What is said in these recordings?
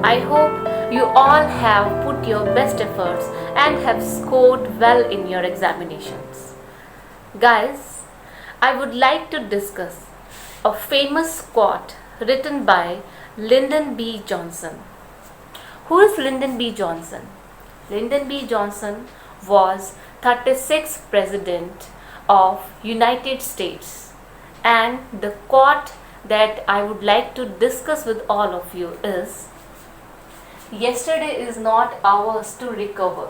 I hope you all have put your best efforts and have scored well in your examinations. Guys, I would like to discuss a famous quote written by Lyndon B. Johnson. Who is Lyndon B. Johnson? Lyndon B. Johnson was 36th President of United States, and the quote that I would like to discuss with all of you is: yesterday is not ours to recover,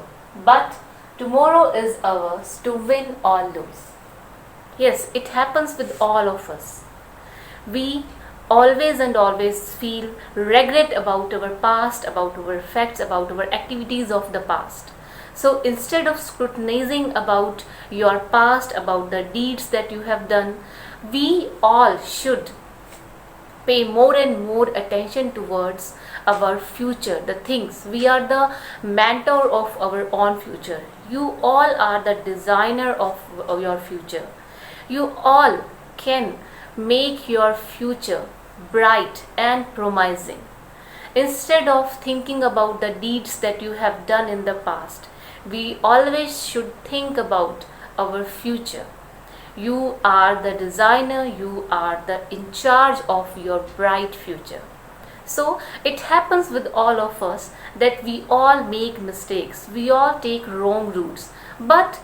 but tomorrow is ours to win or lose. Yes, it happens with all of us. We always and always feel regret about our past, about our facts, about our activities of the past. So instead of scrutinizing about your past, about the deeds that you have done, we all should pay more and more attention towards our future, the things. We are the mentor of our own future. You all are the designer of your future. You all can make your future bright and promising. Instead of thinking about the deeds that you have done in the past, we always should think about our future. You are the designer, you are the in charge of your bright future. So it happens with all of us that we all make mistakes, we all take wrong routes, but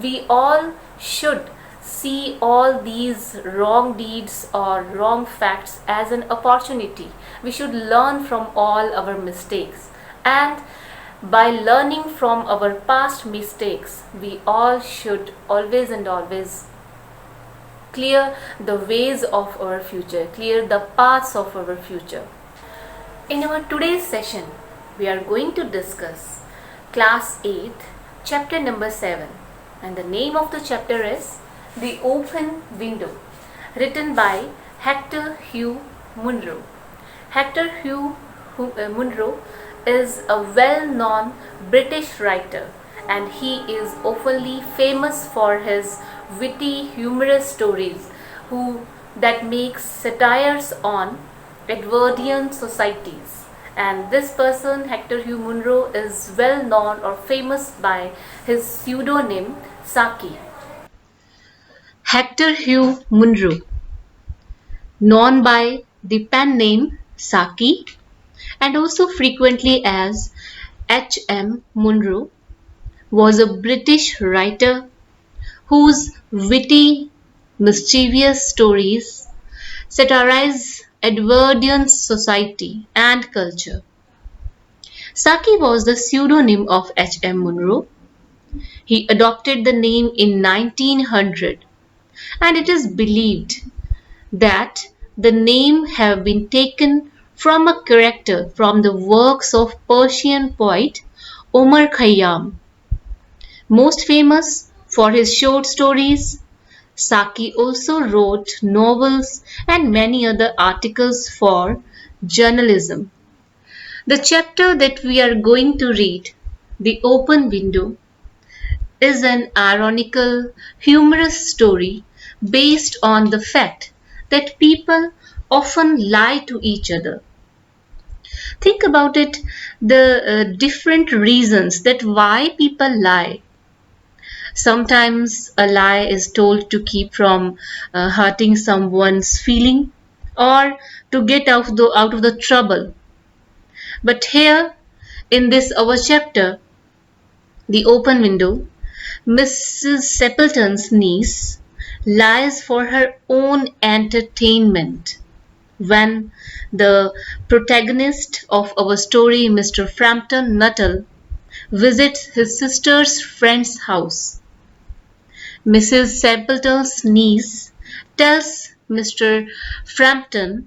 we all should see all these wrong deeds or wrong facts as an opportunity. We should learn from all our mistakes, and by learning from our past mistakes, we all should always and always clear the ways of our future, clear the paths of our future. In our today's session, we are going to discuss class 8th, chapter number 7, and the name of the chapter is The Open Window, written by Hector Hugh Munro. Hector Hugh Munro is a well-known British writer, and he is oftenly famous for his witty, humorous stories that makes satires on Edwardian societies. And this person, Hector Hugh Munro, is well known or famous by his pseudonym Saki. Hector Hugh Munro, known by the pen name Saki and also frequently as H.M. Munro, was a British writer whose witty, mischievous stories satirize Edwardian society and culture. Saki was the pseudonym of H.M. Munro. He adopted the name in 1900, and it is believed that the name have been taken from a character from the works of Persian poet Omar Khayyam. Most famous for his short stories, Saki also wrote novels and many other articles for journalism. The chapter that we are going to read, The Open Window, is an ironical, humorous story based on the fact that people often lie to each other. Think about it, the different reasons that why people lie. Sometimes a lie is told to keep from hurting someone's feeling or to get out of the trouble. But here in this our chapter, The Open Window, Mrs. Sepleton's niece lies for her own entertainment when the protagonist of our story, Mr. Frampton Nuttall, visits his sister's friend's house. Mrs. Sepleton's niece tells Mr. Frampton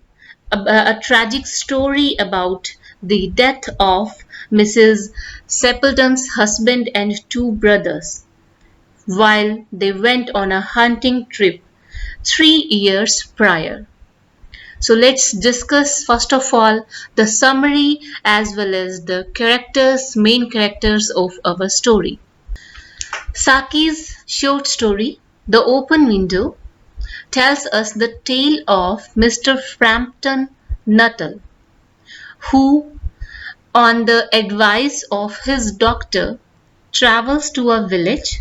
a tragic story about the death of Mrs. Sepleton's husband and two brothers while they went on a hunting trip 3 years prior. So let's discuss first of all the summary as well as the main characters of our story. Saki's short story, The Open Window, tells us the tale of Mr. Frampton Nuttall, who on the advice of his doctor, travels to a village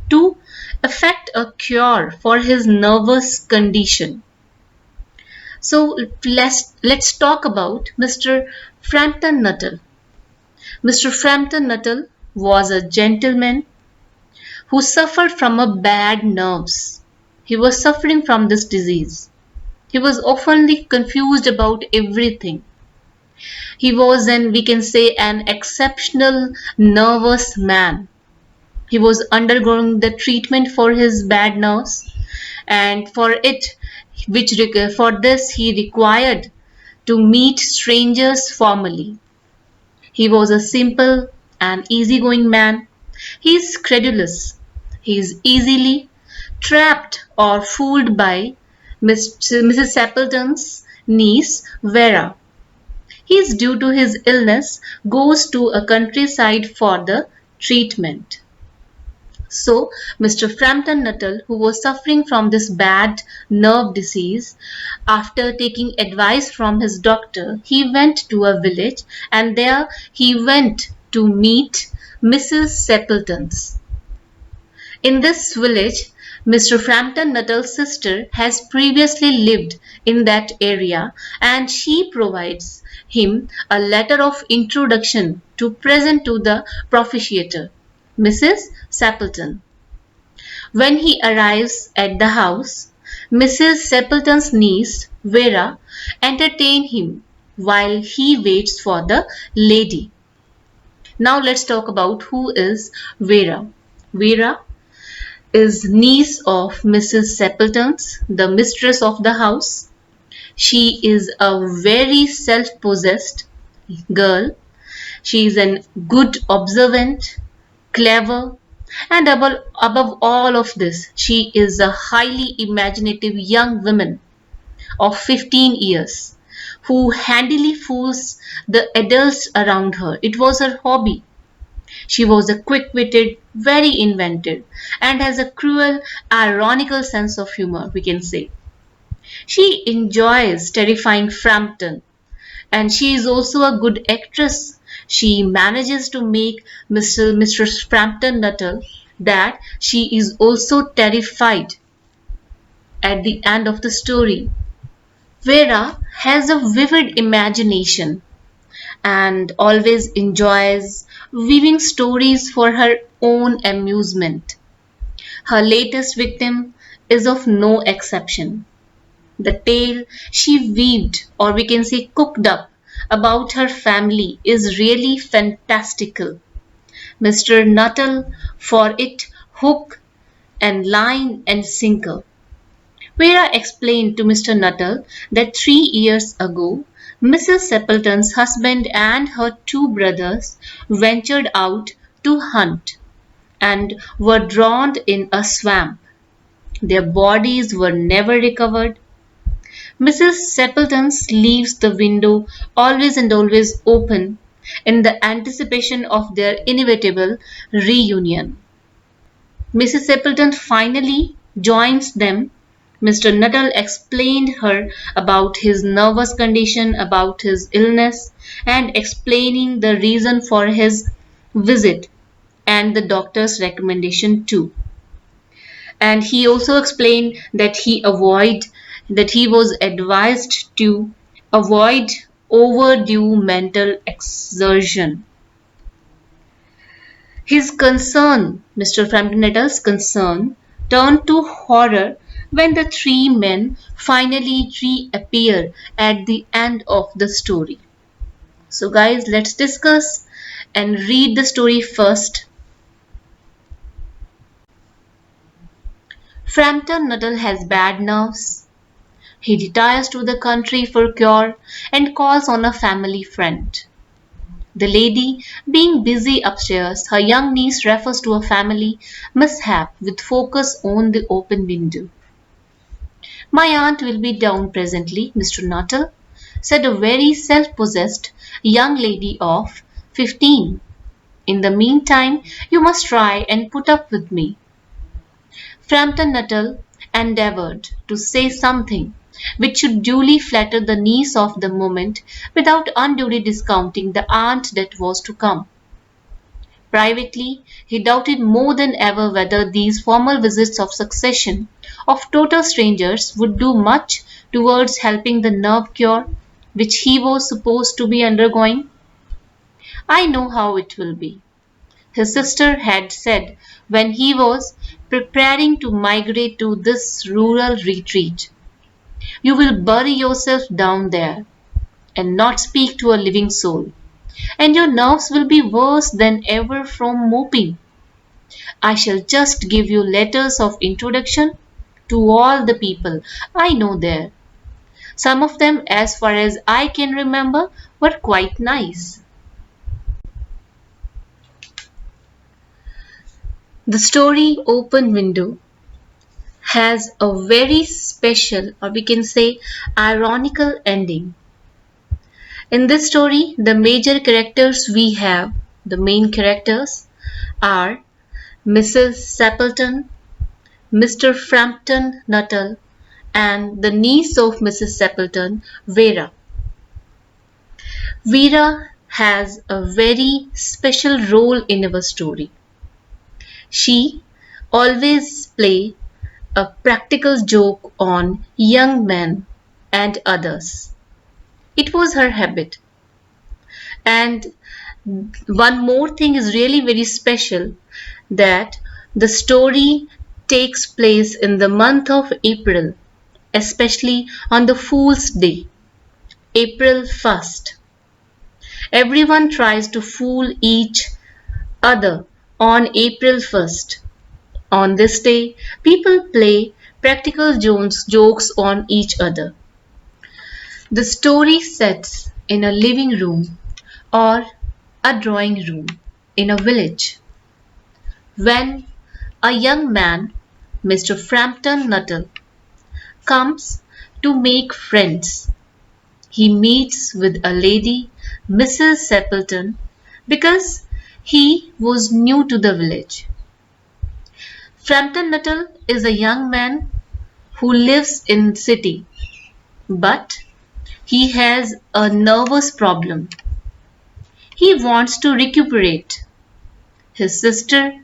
to effect a cure for his nervous condition. So let's talk about Mr. Frampton Nuttall. Mr. Frampton Nuttall was a gentleman who suffered from a bad nerves. He was suffering from this disease. He was oftenly confused about everything. He was we can say, an exceptional nervous man. He was undergoing the treatment for his bad nerves, and for this he required to meet strangers formally. He was a simple and easygoing man. He is credulous. He is easily trapped or fooled by Mrs. Stapleton's niece Vera. He is, due to his illness, goes to a countryside for the treatment. So, Mr. Frampton Nuttall, who was suffering from this bad nerve disease, after taking advice from his doctor, he went to a village, and there he went to meet Mrs. Stapleton's. In this village, Mr. Frampton Nuttall's sister has previously lived in that area, and she provides him a letter of introduction to present to the propitiator, Mrs. Stapleton. When he arrives at the house, Mrs. Stapleton's niece, Vera, entertains him while he waits for the lady. Now let's talk about who is Vera. Vera is niece of Mrs. Stapleton's, the mistress of the house. She is a very self-possessed girl. She is a good observant, clever, and above all of this, she is a highly imaginative young woman of 15 years who handily fools the adults around her. It was her hobby. She was a quick-witted, very inventive, and has a cruel, ironical sense of humor, we can say. She enjoys terrifying Frampton, and she is also a good actress. She manages to make Mr. Frampton Nuttall that she is also terrified at the end of the story. Vera has a vivid imagination and always enjoys weaving stories for her own amusement. Her latest victim is of no exception. The tale she weaved, or we can say cooked up, about her family is really fantastical. Mr. Nuttall for it hook and line and sinker. Vera explained to Mr. Nuttall that 3 years ago Mrs. Stapleton's husband and her two brothers ventured out to hunt and were drowned in a swamp. Their bodies were never recovered. Mrs. Stapleton leaves the window always and always open in the anticipation of their inevitable reunion. Mrs. Stapleton finally joins them. Mr. Nuttall explained her about his nervous condition, about his illness, and explaining the reason for his visit and the doctor's recommendation too. And he also explained that he was advised to avoid overdue mental exertion. His concern, Mr. Frampton Nuttall's concern, turned to horror when the three men finally reappear at the end of the story. So guys, let's discuss and read the story first. Frampton Nuttall has bad nerves. He retires to the country for cure and calls on a family friend. The lady, being busy upstairs, her young niece refers to a family mishap with focus on the open window. "My aunt will be down presently, Mr. Nuttall," said a very self-possessed young lady of 15. "In the meantime, you must try and put up with me." Frampton Nuttall endeavoured to say something, which should duly flatter the niece of the moment without unduly discounting the aunt that was to come. Privately, he doubted more than ever whether these formal visits of succession of total strangers would do much towards helping the nerve cure which he was supposed to be undergoing. I know how it will be, his sister had said when he was preparing to migrate to this rural retreat. You will bury yourself down there and not speak to a living soul, and your nerves will be worse than ever from moping. I shall just give you letters of introduction to all the people I know there. Some of them, as far as I can remember, were quite nice. The story Open Window has a very special, or we can say ironical ending. In this story, the major characters we have, the main characters, are Mrs. Sappleton, Mr. Frampton Nuttall, and the niece of Mrs. Sappleton, Vera. Vera has a very special role in our story. She always play a practical joke on young men and others. It was her habit. And one more thing is really very special, that the story takes place in the month of April, especially on the Fool's Day, April 1st. Everyone tries to fool each other on April 1st. On this day, people play practical jokes on each other. The story sets in a living room or a drawing room in a village. When a young man, Mr. Frampton Nuttall, comes to make friends, he meets with a lady, Mrs. Sappleton, because he was new to the village. Frampton Nuttall is a young man who lives in city, but he has a nervous problem. He wants to recuperate. His sister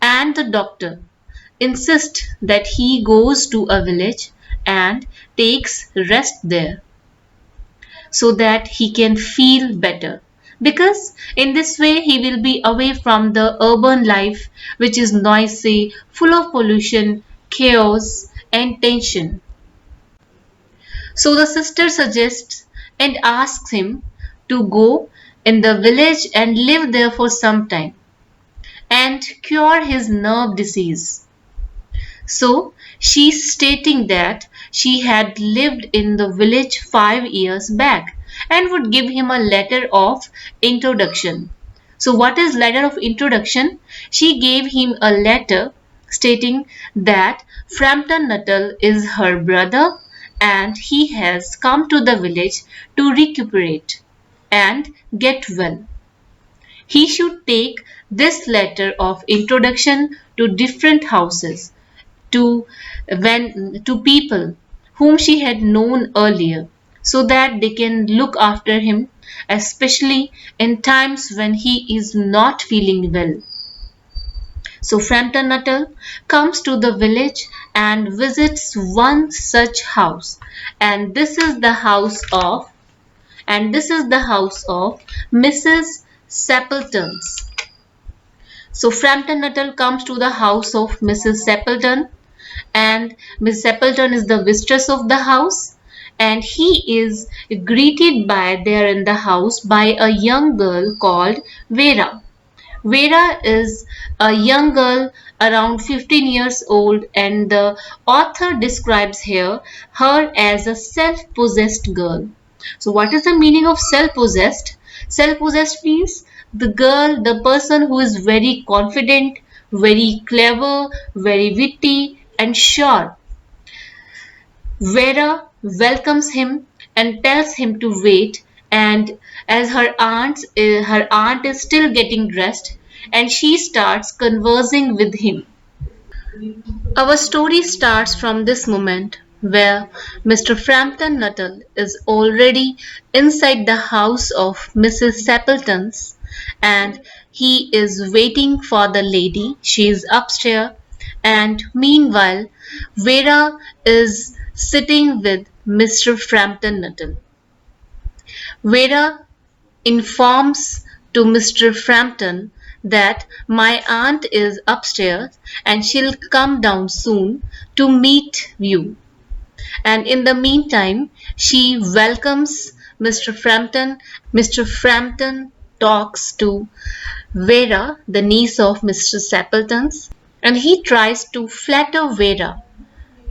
and the doctor insist that he goes to a village and takes rest there so that he can feel better, because in this way he will be away from the urban life which is noisy, full of pollution, chaos and tension. So the sister suggests and asks him to go in the village and live there for some time and cure his nerve disease. So she's stating that she had lived in the village 5 years back and would give him a letter of introduction. So what is letter of introduction? She gave him a letter stating that Frampton Nuttall is her brother and he has come to the village to recuperate and get well. He should take this letter of introduction to different houses, to to people whom she had known earlier, so that they can look after him, especially in times when he is not feeling well. So Frampton Nuttall comes to the village and visits one such house, and this is the house of Mrs. Sappleton's. So Frampton Nuttall comes to the house of Mrs. Sappleton, and Miss Sappleton is the mistress of the house, and he is greeted by there in the house by a young girl called Vera. Vera is a young girl around 15 years old, and the author describes here her as a self-possessed girl. So what is the meaning of self-possessed? Self-possessed means the person who is very confident, very clever, very witty and sure. Vera welcomes him and tells him to wait, and as her aunt is still getting dressed, and she starts conversing with him. Our story starts from this moment where Mr. Frampton Nuttall is already inside the house of Mrs. Sappleton's and he is waiting for the lady. She is upstairs, and meanwhile, Vera is sitting with Mr. Frampton Nuttall. Vera informs to Mr. Frampton that my aunt is upstairs and she'll come down soon to meet you. And in the meantime, she welcomes Mr. Frampton and Mr. Frampton talks to Vera, the niece of Mr. Sappleton's, and he tries to flatter Vera,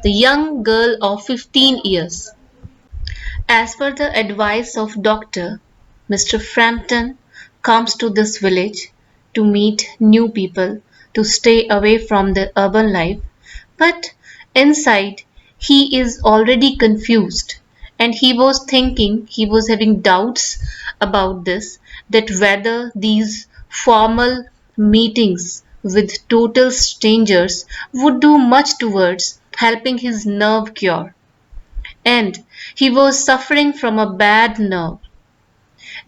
the young girl of 15 years. As per the advice of Doctor, Mr. Frampton comes to this village to meet new people, to stay away from the urban life, but inside he is already confused and he was thinking, he was having doubts about this, that whether these formal meetings with total strangers would do much towards helping his nerve cure, and he was suffering from a bad nerve.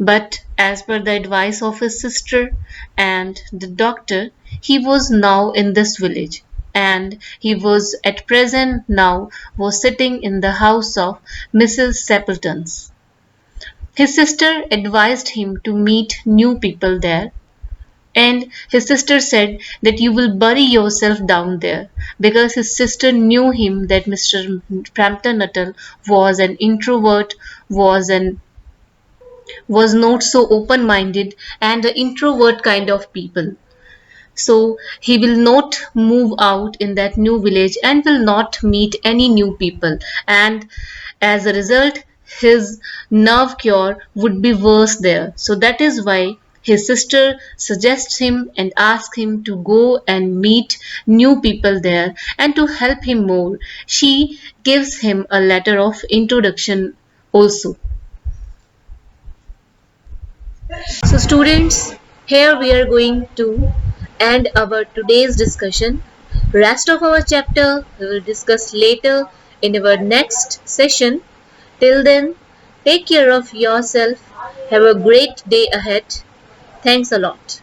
But as per the advice of his sister and the doctor, he was now in this village, and he was at present now was sitting in the house of Mrs. Sappleton's. His sister advised him to meet new people there, and his sister said that you will bury yourself down there, because his sister knew him that Mr. Frampton Nuttall was an introvert, was not so open minded and an introvert kind of people. So he will not move out in that new village and will not meet any new people. And as a result, his nerve cure would be worse there. So that is why his sister suggests him and asks him to go and meet new people there and to help him more. She gives him a letter of introduction also. So students, here we are going to end our today's discussion. Rest of our chapter we will discuss later in our next session. Till then, take care of yourself. Have a great day ahead. Thanks a lot.